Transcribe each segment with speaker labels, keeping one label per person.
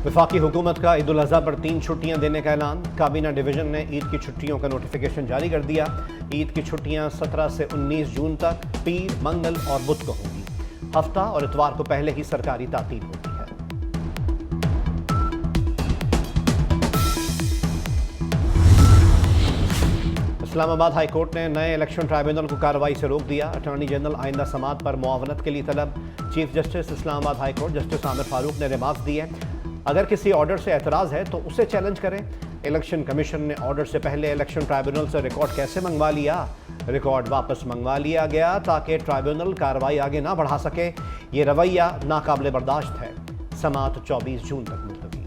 Speaker 1: वफाकी हुकूमत का ईद उल अज़हा पर 3 छुट्टियां देने का ऐलान। काबीना डिवीजन ने ईद की छुट्टियों का नोटिफिकेशन जारी कर दिया। ईद की छुट्टियां 17 से 19 जून तक पीर, मंगल और बुध को होंगी। हफ्ता और इतवार को पहले ही सरकारी तातील होती है। इस्लामाबाद हाई कोर्ट ने नए इलेक्शन ट्राइब्यूनल को कार्रवाई से रोक दिया। अटॉर्नी जनरल आइंदा समात पर मुआवनत के लिए तलब। Chief justice Islamabad high court justice Aamir Farooq ने रिमार्क्स दिए। अगर किसी ऑर्डर से एतराज़ है तो उसे चैलेंज करें। इलेक्शन कमीशन ने ऑर्डर से पहले इलेक्शन ट्राइब्यूनल से रिकॉर्ड कैसे मंगवा लिया? रिकॉर्ड वापस मंगवा लिया गया ताकि ट्राइब्यूनल कार्रवाई आगे ना बढ़ा सके। ये रवैया नाकाबिले बर्दाश्त है। समात 24 जून तक मुलतवी।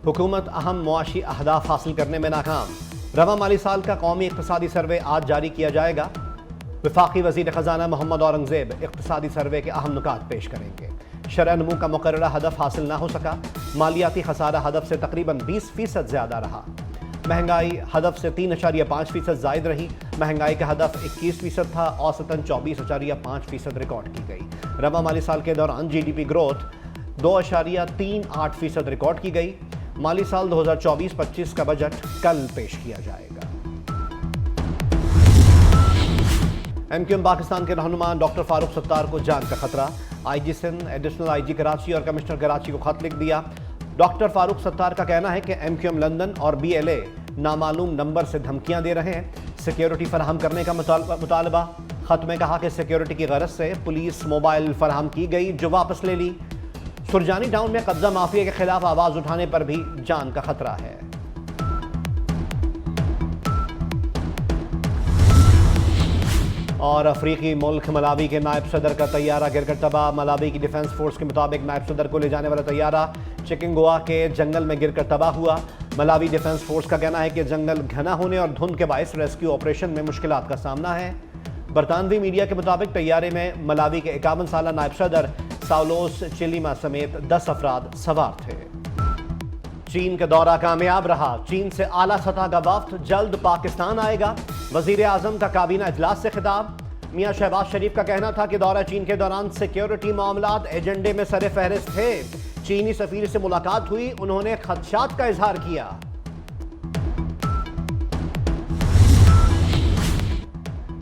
Speaker 1: हुकूमत अहम मुआशी अहदाफ हासिल करने में नाकाम। रवा माली साल का कौमी इक़्तिसादी सर्वे आज जारी किया जाएगा। वफाकी वज़ीर ख़ज़ाना मोहम्मद औरंगज़ेब इक़्तिसादी सर्वे के अहम नुकात पेश करेंगे। शरह नमू का मुकर्ररा हदफ हासिल ना हो सका। मालियाती खसारा हदफ से तकरीबन 20% ज़्यादा रहा। महंगाई हदफ से 3.5% ज़ायद रही। महंगाई का हदफ 21% था, औसतन 24.5% रिकॉर्ड की गई। रवा माली साल के दौरान GDP ग्रोथ 2.38% रिकॉर्ड की गई। माली साल 2024-25 का बजट कल पेश किया जाएगा। MQM पाकिस्तान के रहनुमा डॉक्टर फारूक सत्तार को जान का खतरा। IG Sindh, additional IG Karachi और कमिश्नर कराची को खत लिख दिया। डॉक्टर फारूक सत्तार का कहना है कि MQM लंदन और BLA नामालूम नंबर से धमकियां दे रहे हैं। सिक्योरिटी फराहम करने का मुतालबा। खत में कहा कि सिक्योरिटी की गरज से पुलिस मोबाइल फराहम की गई जो वापस ले ली। सुरजानी टाउन में कब्जा माफिया के खिलाफ आवाज उठाने पर भी जान का खतरा है। और अफ्रीकी मुल्क मलावी के नायब सदर का तैयारा गिरकर तबाह। मलावी की डिफेंस फोर्स के मुताबिक नायब सदर को ले जाने वाला तैयारा चिकिंगोआ के जंगल में गिरकर तबाह हुआ। मलावी डिफेंस फोर्स का कहना है कि जंगल घना होने और धुंध के बायस रेस्क्यू ऑपरेशन में मुश्किलात का सामना है। बरतानवी मीडिया के मुताबिक तैयारे में मलावी के 51 साला नायब सदर साउलोस चिलीमा समेत 10 अफराद सवार थे। चीन का दौरा कामयाब रहा। चीन से आला सतह का वफ्द जल्द पाकिस्तान आएगा। वजीर आजम का काबीना इजलास से खिताब। मियां शहबाज शरीफ का कहना था कि दौरा चीन के दौरान सिक्योरिटी मामलात एजेंडे में सरे फहरिस्त थे। चीनी सफीर से मुलाकात हुई, उन्होंने खदशात का इजहार किया।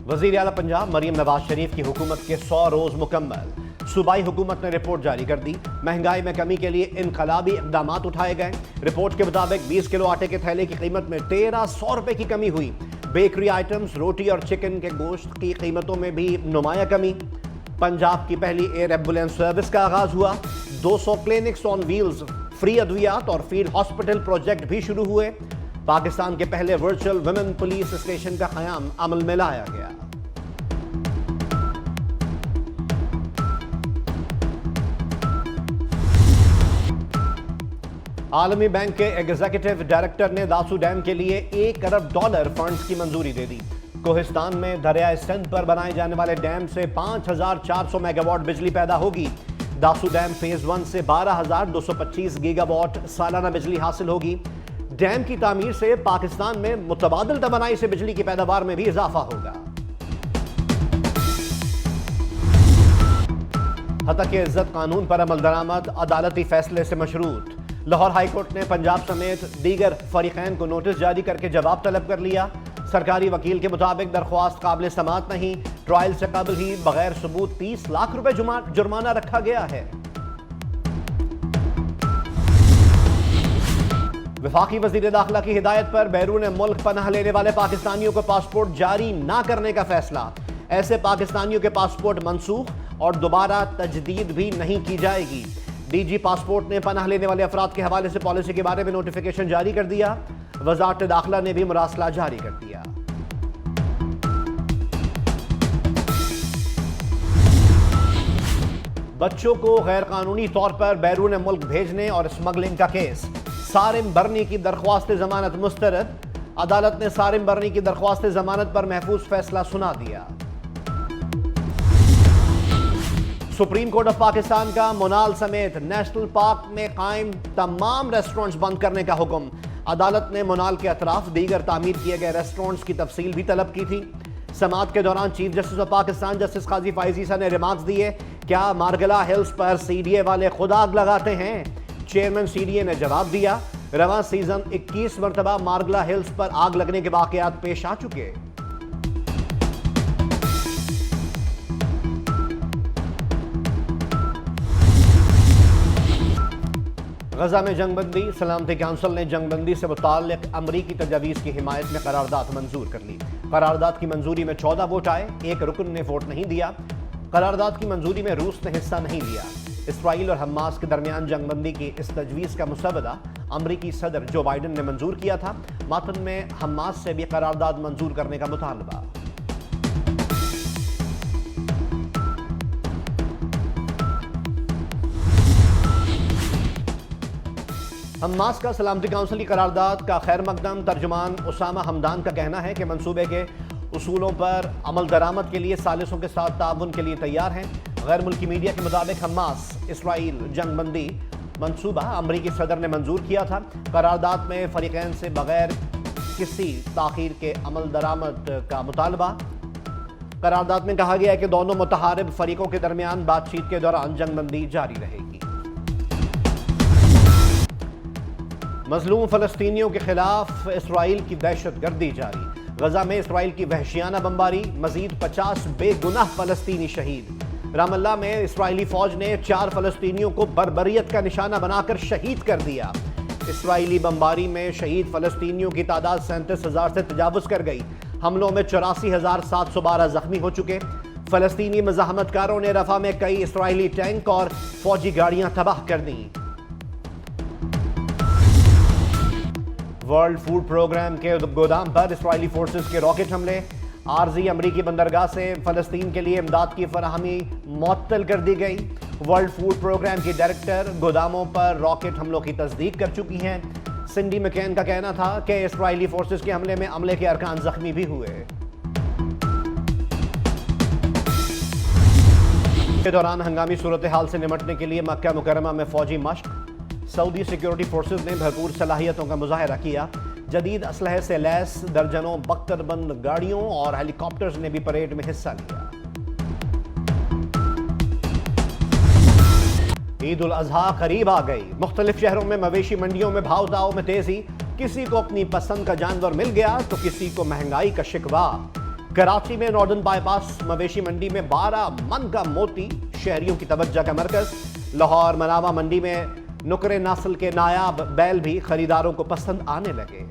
Speaker 1: वजीर आला पंजाब मरियम नवाज शरीफ की हुकूमत के 100 रोज मुकम्मल। सूबाई हुकूमत ने रिपोर्ट जारी कर दी। महंगाई में कमी के लिए इनकलाबी इक़दामात उठाए गए। रिपोर्ट के मुताबिक 20 किलो आटे के थैले की कीमत में 1300 रुपए की कमी हुई। बेकरी आइटम्स, रोटी और चिकन के गोश्त की कीमतों में भी नुमाया कमी। पंजाब की पहली एयर एम्बुलेंस सर्विस का आगाज हुआ। 200 क्लिनिक्स ऑन व्हील्स, फ्री अद्वियात और फील्ड हॉस्पिटल प्रोजेक्ट भी शुरू हुए। पाकिस्तान के पहले वर्चुअल वुमेन पुलिस स्टेशन का क़याम अमल में लाया गया। आलमी बैंक के एग्जीक्यूटिव डायरेक्टर ने दासू डैम के लिए $1 अरब फंड्स की मंजूरी दे दी। कोहिस्तान में दरियाए सिंध पर बनाए जाने वाले डैम से 5400 मेगावाट बिजली पैदा होगी। दासू डैम फेज 1 से 12225 गीगावाट सालाना बिजली हासिल होगी। डैम की तामीर से पाकिस्तान में मुतबादिल तवानाई से बिजली की पैदावार में भी इजाफा होगा। हतक इज्जत कानून पर अमल दरामद अदालती फैसले से मशरूत। लाहौर हाई कोर्ट ने पंजाब समेत दीगर फरीकैन को नोटिस जारी करके जवाब तलब कर लिया। सरकारी वकील के मुताबिक दरख्वास्त काबिल समात नहीं। ट्रायल से कबल ही बगैर सबूत 30 लाख रुपए जुर्माना रखा गया है। वफाकी वजीर दाखिला की हिदायत पर बैरून मुल्क पनाह लेने वाले पाकिस्तानियों को पासपोर्ट जारी ना करने का फैसला। ऐसे पाकिस्तानियों के पासपोर्ट मनसूख और दोबारा तजदीद भी नहीं की जाएगी। DG पासपोर्ट ने पनाह लेने वाले अफराद के हवाले से पॉलिसी के बारे में नोटिफिकेशन जारी कर दिया। वजारत दाखिला ने भी मुरासला जारी कर दिया। बच्चों को गैर कानूनी तौर पर बैरून मुल्क भेजने और स्मगलिंग का केस। सारिम बरनी की दरख्वास्त जमानत मुस्तरद। अदालत ने सारिम बरनी की दरख्वास्त जमानत पर महफूज फैसला सुना दिया। सुप्रीम कोर्ट ऑफ पाकिस्तान का मुनाल समेत नेशनल पार्क में कायम तमाम रेस्टोरेंट्स बंद करने का हुक्म। अदालत ने मुनाल के अतराफ दीगर तामीर किए गए रेस्टोरेंट्स की तफसील भी तलब की थी। سماعت کے دوران chief justice of Pakistan justice Qazi Faez Isa نے ریمارکس دیے، کیا مارگلا ہلز پر سی ڈی اے والے خود آگ لگاتے ہیں؟ چیئرمین سی ڈی اے نے جواب دیا، رواں سیزن 21 مرتبہ مارگلا ہلز پر آگ لگنے کے واقعات پیش آ چکے۔ غزہ میں جنگ بندی، سلامتی کونسل نے جنگ بندی سے متعلق امریکی تجاویز کی حمایت میں قرارداد منظور کر لی۔ قرارداد کی منظوری میں 14 ووٹ آئے، ایک رکن نے ووٹ نہیں دیا۔ قرارداد کی منظوری میں روس نے حصہ نہیں لیا۔ اسرائیل اور حماس کے درمیان جنگ بندی کی اس تجویز کا مسودہ امریکی صدر جو بائیڈن نے منظور کیا تھا۔ متن میں حماس سے بھی قرارداد منظور کرنے کا مطالبہ۔ حماس کا سلامتی کونسل کی قرارداد کا خیر مقدم ترجمان اسامہ حمدان کا کہنا ہے کہ منصوبے کے اصولوں پر عمل درآمد کے لیے ثالثوں کے ساتھ تعاون کے لیے تیار ہیں۔ غیر ملکی میڈیا کے مطابق حماس اسرائیل جنگ بندی منصوبہ امریکی صدر نے منظور کیا تھا۔ قرارداد میں فریقین سے بغیر کسی تاخیر کے عمل درآمد کا مطالبہ۔ قرارداد میں کہا گیا ہے کہ دونوں متحارب فریقوں کے درمیان بات چیت کے دوران جنگ بندی جاری رہے گی۔ مظلوم فلسطینیوں کے خلاف اسرائیل کی دہشت گردی جاری، غزہ میں اسرائیل کی وحشیانہ بمباری، مزید 50 بے گناہ فلسطینی شہید۔ رام اللہ میں اسرائیلی فوج نے 4 فلسطینیوں کو بربریت کا نشانہ بنا کر شہید کر دیا۔ اسرائیلی بمباری میں شہید فلسطینیوں کی تعداد 37,000 سے تجاوز کر گئی۔ حملوں میں 84,712 زخمی ہو چکے۔ فلسطینی مزاحمت کاروں نے رفح میں کئی اسرائیلی ٹینک اور فوجی گاڑیاں تباہ کر دیں۔ ورلڈ فوڈ پروگرام کے گودام پر اسرائیلی فورسز کے راکٹ حملے، عارضی امریکی بندرگاہ سے فلسطین کے لیے امداد کی فراہمی معطل کر دی گئی۔ ورلڈ فوڈ پروگرام کی ڈائریکٹر گوداموں پر راکٹ حملوں کی تصدیق کر چکی ہیں۔ سنڈی مکین کا کہنا تھا کہ اسرائیلی فورسز کے حملے میں عملے کے ارکان زخمی بھی ہوئے۔ کے دوران ہنگامی صورتحال سے نمٹنے کے لیے مکہ مکرمہ میں فوجی مشق، سعودی سیکیورٹی فورسز نے بھرپور صلاحیتوں کا مظاہرہ کیا۔ جدید اسلحے سے لیس درجنوں بختر بند گاڑیوں اور ہیلی کاپٹرز نے بھی پریڈ میں حصہ لیا۔ عید الاضحیٰ قریب آ گئی، مختلف شہروں میں مویشی منڈیوں میں بھاؤ تاؤ میں تیزی، کسی کو اپنی پسند کا جانور مل گیا تو کسی کو مہنگائی کا شکوہ۔ کراچی میں ناردن بائی پاس مویشی منڈی میں 12 من کا موتی شہریوں کی توجہ کا مرکز۔ لاہور مناوا منڈی میں نکرے نسل کے نایاب بیل بھی خریداروں کو پسند آنے لگے۔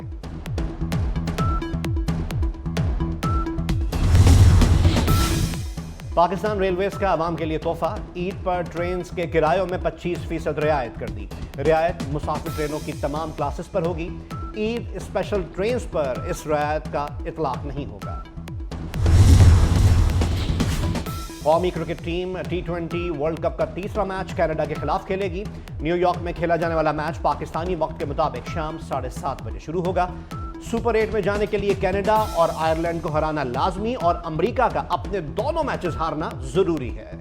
Speaker 1: پاکستان ریلویز کا عوام کے لیے تحفہ، عید پر ٹرینز کے کرایوں میں 25% رعایت کر دی۔ رعایت مسافر ٹرینوں کی تمام کلاسز پر ہوگی۔ عید اسپیشل ٹرینز پر اس رعایت کا اطلاق نہیں ہوگا۔ قومی cricket team T20 world cup کا تیسرا میچ کینیڈا کے خلاف کھیلے گی۔ نیو یارک میں کھیلا جانے والا میچ پاکستانی وقت کے مطابق شام 7:30 بجے شروع ہوگا۔ سپر 8 میں جانے کے لیے کینیڈا اور آئرلینڈ کو ہرانا لازمی اور امریکہ کا اپنے دونوں میچز ہارنا ضروری ہے۔